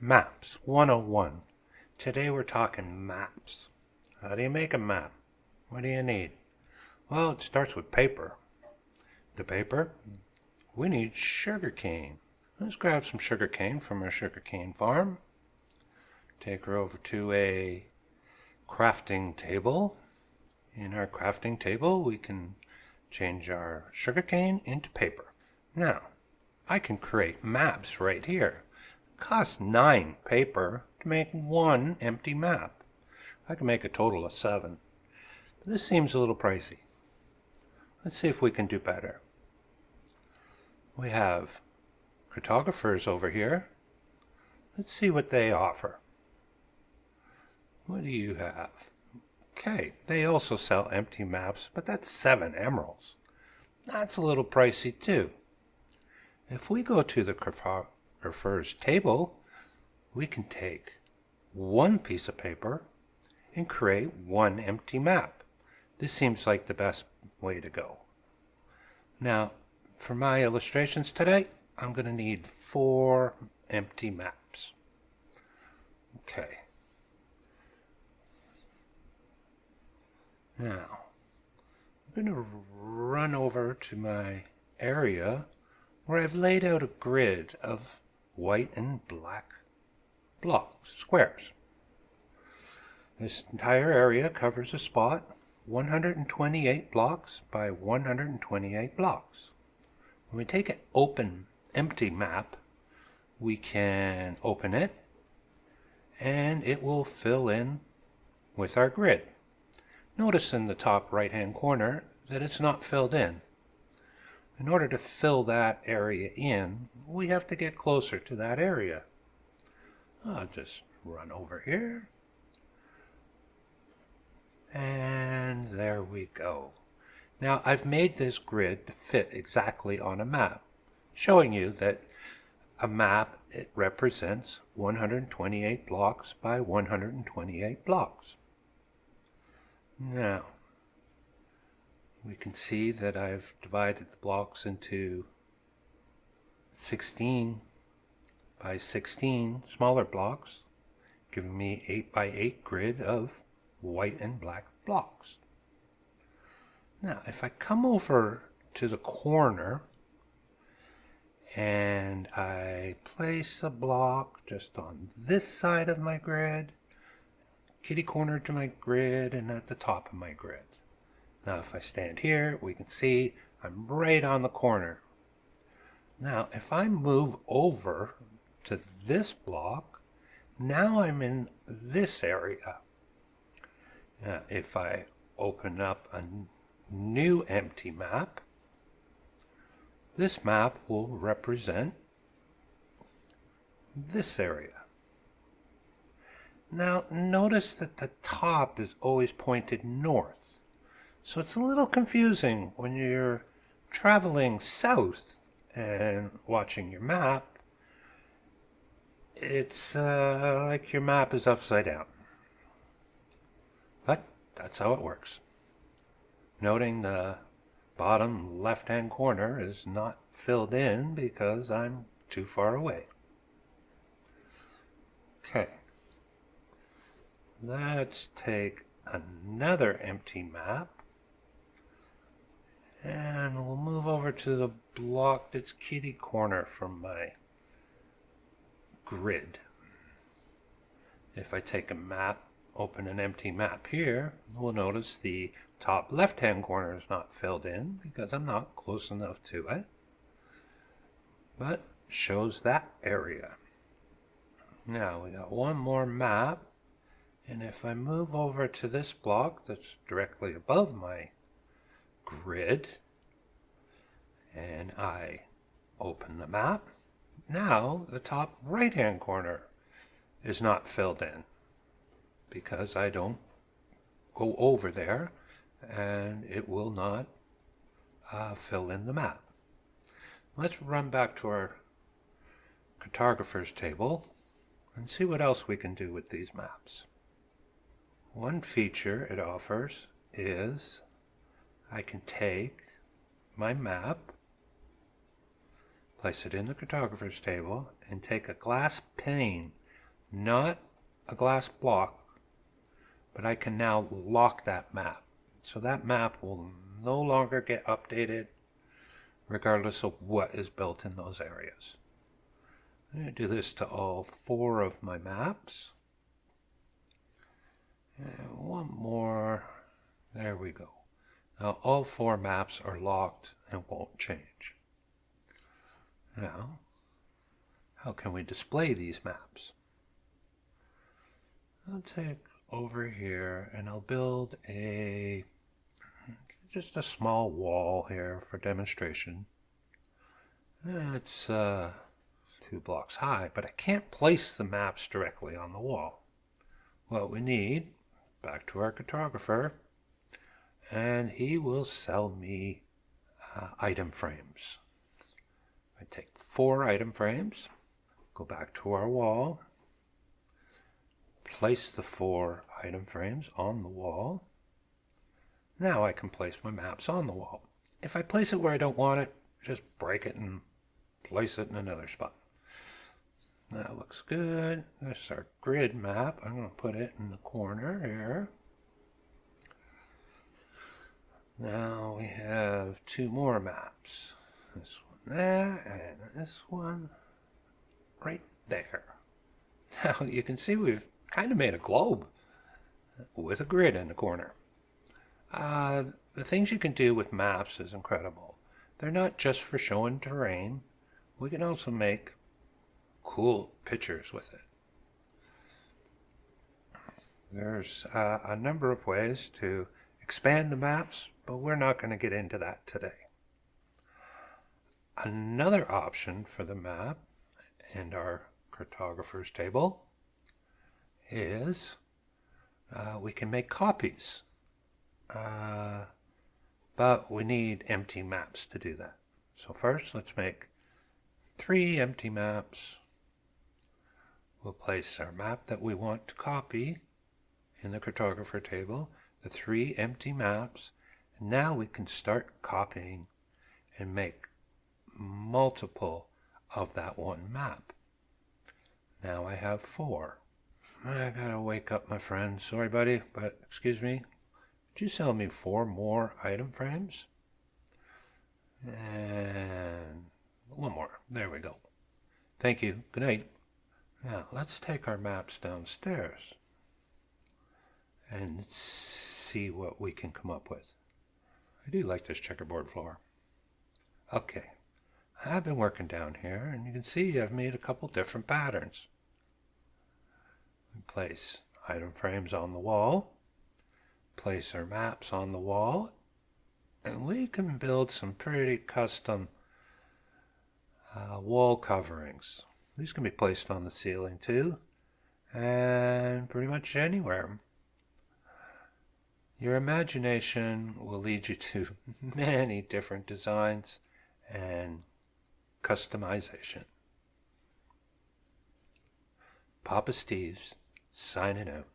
Maps 101. Today we're talking maps. How do you make a map? What do you need? Well, it starts with paper. The paper? We need sugarcane. Let's grab some sugarcane from our sugarcane farm. Take her over to a crafting table. In our crafting table, we can change our sugarcane into paper. Now, I can create maps right here. It costs 9 paper to make one empty map. I can make a total of 7. But this seems a little pricey. Let's see if we can do better. We have cartographers over here. Let's see what they offer. What do you have? Okay, they also sell empty maps, but that's 7 emeralds. That's a little pricey too. If we go to the cartographer's table, we can take one piece of paper and create one empty map. This seems like the best way to go. Now, for my illustrations today, I'm going to need 4 empty maps. Okay. Now, I'm going to run over to my area where I've laid out a grid of white and black blocks, squares. This entire area covers a spot 128 blocks by 128 blocks. When we take an open, empty map, we can open it and it will fill in with our grid. Notice in the top right-hand corner that it's not filled in. In order to fill that area in, we have to get closer to that area. I'll just run over here. And there we go. Now I've made this grid to fit exactly on a map, showing you that a map, it represents 128 blocks by 128 blocks. Now, we can see that I've divided the blocks into 16 by 16 smaller blocks, giving me 8 by 8 grid of white and black blocks. Now, if I come over to the corner and I place a block just on this side of my grid, kitty corner to my grid, and at the top of my grid. Now if I stand here, we can see I'm right on the corner. Now if I move over to this block, now I'm in this area. Now if I open up a new empty map, this map will represent this area. Now notice that the top is always pointed north. So it's a little confusing when you're traveling south and watching your map. It's like your map is upside down. But that's how it works. Noting the bottom left-hand corner is not filled in because I'm too far away. Okay. Let's take another empty map and we'll move over to the block that's kitty corner from my grid. If I take a map, open an empty map here, we'll notice the top left-hand corner is not filled in because I'm not close enough to it, but shows that area. Now we got one more map. And if I move over to this block that's directly above my grid, and I open the map, now the top right-hand corner is not filled in because I don't go over there and it will not fill in the map. Let's run back to our cartographer's table and see what else we can do with these maps. One feature it offers is I can take my map, place it in the cartographer's table, and take a glass pane not a glass block, but I can now lock that map. So that map will no longer get updated regardless of what is built in those areas. I'm going to do this to all 4 of my maps. And one more. There we go. Now all 4 maps are locked and won't change. Now, how can we display these maps? I'll take over here and I'll build just a small wall here for demonstration. It's 2 blocks high, but I can't place the maps directly on the wall. What we need, back to our cartographer, and he will sell me item frames. I take 4 item frames, go back to our wall, place the 4 item frames on the wall. Now I can place my maps on the wall. If I place it where I don't want it, just break it and place it in another spot. That looks good. This is our grid map. I'm going to put it in the corner here. Now we have 2 more maps. This one there and this one right there. Now you can see we've kind of made a globe with a grid in the corner. The things you can do with maps is incredible. They're not just for showing terrain. We can also make cool pictures with it. There's a number of ways to expand the maps, but we're not going to get into that today. Another option for the map and our cartographer's table is we can make copies. But we need empty maps to do that. So first, let's make 3 empty maps. We'll place our map that we want to copy in the cartographer table, the 3 empty maps, and now we can start copying and make multiple of that one map. Now I have 4. I gotta wake up, my friend. Sorry, buddy, but excuse me. Could you sell me 4 more item frames? And 1 more. There we go. Thank you. Good night. Now, let's take our maps downstairs and see what we can come up with. I do like this checkerboard floor. Okay. I've been working down here, and you can see I've made a couple different patterns. We place item frames on the wall, place our maps on the wall, and we can build some pretty custom wall coverings. These can be placed on the ceiling too, and pretty much anywhere. Your imagination will lead you to many different designs and customization. Poppasteves signing out.